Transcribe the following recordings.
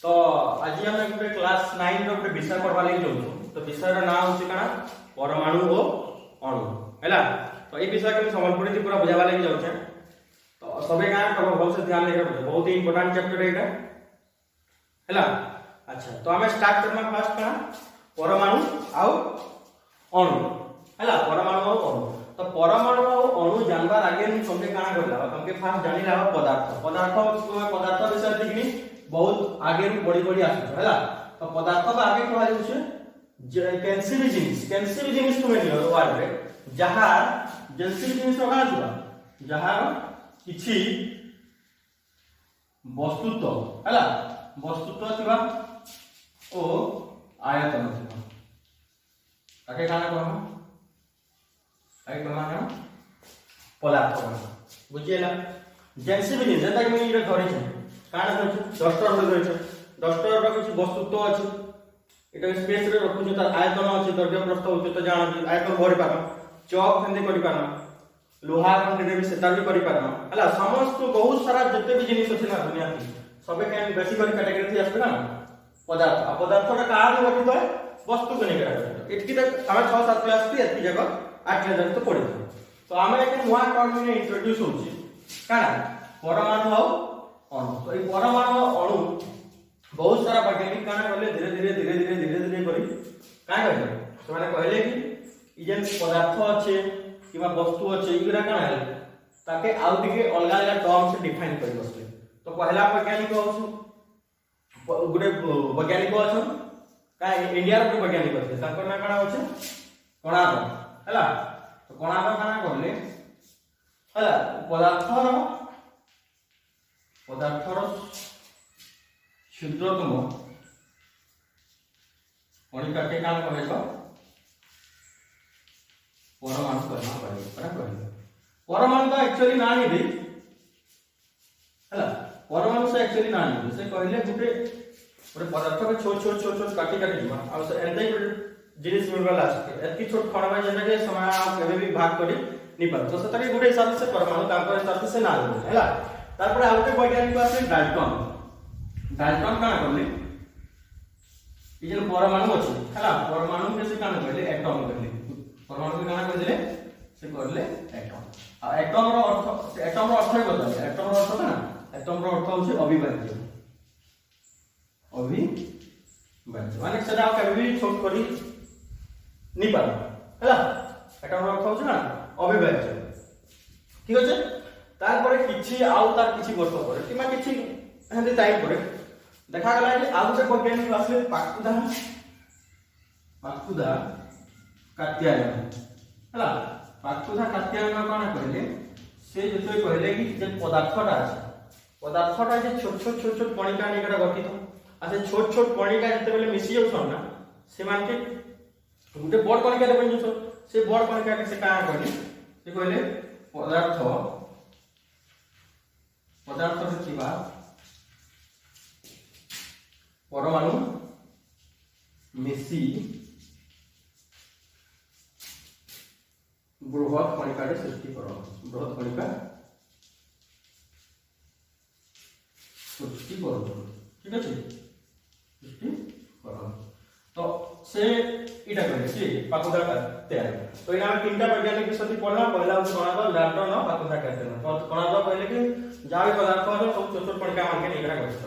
तो आज हम गोटे क्लास 9 रो गोटे विषय पढ़वा लगी जाऊँ। तो विषय रो नाम होची काना परमाणु और अणु हैला। तो ए विषय के संबलपुरी थी पूरा बुझावा लगी जाऊँ। तो सबे का बहुत से ध्यान देकर बुझे, बहुत ही इंपोर्टेंट चैप्टर है एटा हैला। अच्छा तो हमें स्टार्ट करना फर्स्ट का परमाणु आउ अणु हैला। परमाणु और अणु, तो परमाणु और अणु जानबार आगे हम तुमके काना करला, तुमके फर्स्ट जानि ला पदार्थ। पदार्थ विषय देखनी बहुत आगे बड़ी बड़ी आसु हैला। तो पदार्थ का आगे कहला जाउछे कैंसिल जिनिस तुम्हें नियो वर्ड रे जहां कैंसिल जिनिस रखा छुआ जहां किछि वस्तुत्व हैला, वस्तुत्व थिबा ओ आयतन थिबा ताके काना कहम आइ कहमा पदार्थ बुझिएला। कैंसिल जिनिस जेता कि मैं धरि छै काना होछ डस्टर हो गय छै, डस्टर रो किछि वस्तुत्व अछि, एटा स्पेस रे रखु छै, तार आयतन अछि, दर्घ्य प्रस्थ होछ तो जान आयतन भरि पार, चौक खंदे करि पार, लोहा खंदे भी सेटा भी करि पार हला। समस्त बहुत सारा जते भी जिनिस अछि ना दुनिया में सबे के बेसी करि कैटेगरी थी आसबे ना पदार्थ। आ पदार्थ का कारण गठित है वस्तु को लेकर गठित। इतकी तक हमें 6-7 क्लास थी एतकी जगह 8 क्लास तो पढ़ी। तो हमें एक नया टर्म में इंट्रोड्यूस होछि काना परमाणु और अणु। तो ये परमाणु और अणु बहुत सारा वैज्ञानिक काना करले धीरे धीरे करी काना करले तो माने कहले कि जेन पदार्थ अछि किबा वस्तु अछि इगरा काना है ताके आउ दिके अलग अलग टर्म से डिफाइन करि बसले। तो पहला वैज्ञानिक होछु गुडे वैज्ञानिक अछि का इंडिया रो वैज्ञानिक अछि, ताकर ना काना होछि कणाद हैला। तो कणाद काना करले हैला पदार्थर क्षुद्रतम कणिका के काम करेगा परमाणु करना पड़ेगा। परमाणु तो एक्चुअली ना नहीं दे हैला, परमाणु से एक्चुअली ना नहीं दे से कहले गुटे पदार्थ के छोट छोट काटी दिमा आ से एंते जिनिस मिलबा लास्ट एतकी छोट खणबा जेना के समय केबे भी भाग करी नहीं पार। तो सतरे गुटे हिसाब से परमाणु काम करे हिसाब से ना दे हैला। तारपर आउटे वैज्ञानिक आसे डाल्टन काना करले ई जे परमाणु अछि हैला, परमाणु के से काना करले एटम करले, परमाणु के काना करले से करले एटम। आ एटम रो अर्थ ही बता। एटम रो अर्थ ना, एटम रो अर्थ होछि अविभाज्य माने सेटा केबे भी छोट करी नहीं पार हैला। एटम रो अर्थ होछि ना अविभाज्य, ठीक अछि। तारपरे किछि आउ तार किछि वर्ष परे किमा किछि हंदे टाइम परे देखा गला कि आउ से वैज्ञानिक आसले पाकुदा कात्यायन हैला। पाकुदा कात्यायन कोना कहले से जते कहले कि जे पदार्थटा जे छोट छोट कणिका निकरा गठित आ से छोट छोट कणिका जते बेले मिसि जाउछन ना से मान के गुटे बड़ कणिका रे बनि जाउछ। से बड़ कणिका के से का कहले से कहले पदार्थ रे थिबा परमाणु मिसी बृहत कणिका रे सृष्टि करो। बृहत कणिका सृष्टि करो, ठीक अछि सृष्टि करो। तो से इटा कहले से पाकुदा तैयार। तो इना तीनटा वैज्ञानिक विषय पढ़ला। पहला कणाद डाल्टन और पाकुदा कहते हैं। तो कणाद कहले कि जाय पदार्थ है सब छोट छोट कणिका मान के निकरा गठित।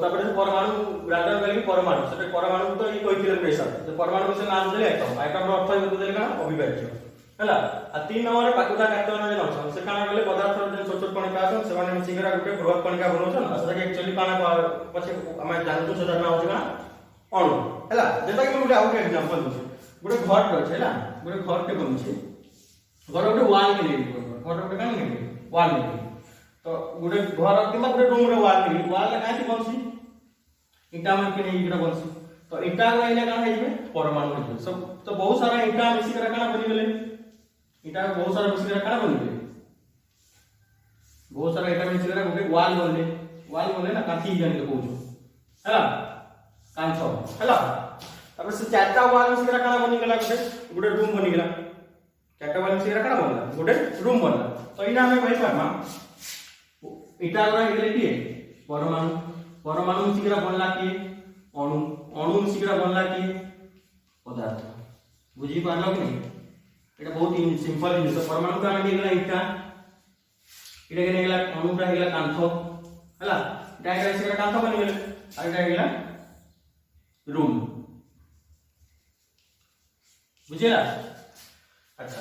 तापर परमाणु डाल्टन कहले कि परमाणु से परमाणु तो ई कहिथिले पैसा तो परमाणु से नाम देले एटम। एटम रो अर्थ बता देले का अविभाज्य हैला। आ 3 नंबर रे पाकुदा कात्यायन जे नछन से काना कहले पदार्थ जे छोट छोट कणिका अछन से माने मिसिकरा गुटे बृहत कणिका बनोछन। असला के एक्चुअली काना पछे हमें जानतो सेटा ना होछ ना अणु हैला। जेता कि गुटे आउट एग्जांपल दूछ गुटे घर रहै हैला, गुटे घर के बनछि, घर गुटे वॉल के लेबी घर गुटे कान लेबी वॉल लेबी। तो गुटे घर किमा गुटे रूम रे वॉल लेबी, वॉल काथि बनछि ईटा मन के नहीं ईटा बनछि। तो ईटा को आइले कान हेबे परमाणु हेबे सब। तो बहुत सारा ईटा मिसी कर काना बनि गेले, ईटा बहुत सारा मिसी कर काना बनि गेले, बहुत सारा ईटा मिसी कर गुटे वॉल बनले ना काथि जानि के कहू हैला कांछो हैला। तापर से चारटा वॉल मिसी कर काना बनि गेला गुटे रूम बनि गेला। चारटा वॉल मिसी कर काना बनला गुटे रूम बनला। तो इना हमें कहि पारमा ईटा रो हेले कि परमाणु परमाणु मिसिकरा बनला कि अणु अणु मिसिकरा बनला कि पदार्थ बुझी पारलो कि नहीं एटा बहुत सिंपल जिनिस परमाणु का आगे गेला इटा इटा के गेला अणु का गेला कांथ हला डायग्राम से कांथ बन गेले आ इटा गेला रूम बुझिला अच्छा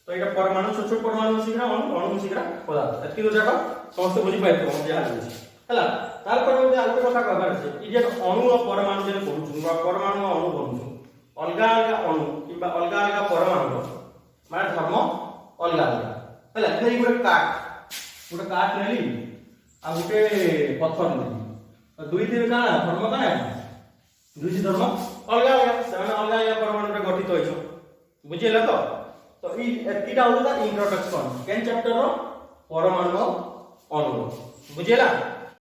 तो एटा परमाणु छोट छोट परमाणु मिसिकरा अणु मिसिकरा पदार्थ एतकी तो जाका समस्त बुझी पाइतो हम जहा हला तार पर मध्ये आउटे कथा कहबार छै ई जे अणु और परमाणु जे कहू बा परमाणु और अणु कहू अलगा अलगा अणु किबा अलगा अलगा परमाणु माने धर्म अलगा अलगा हला एई गुटे काट नेली आ गुटे पत्थर नेली दुई दिन का धर्म का दुई धर्म अलगा अलगा सेमाने अलगा अलगा परमाणु रे गठित होइछो बुझिला तो ई एतिटा होता इंट्रोडक्शन केन चैप्टर रो परमाणु अणु बुझिला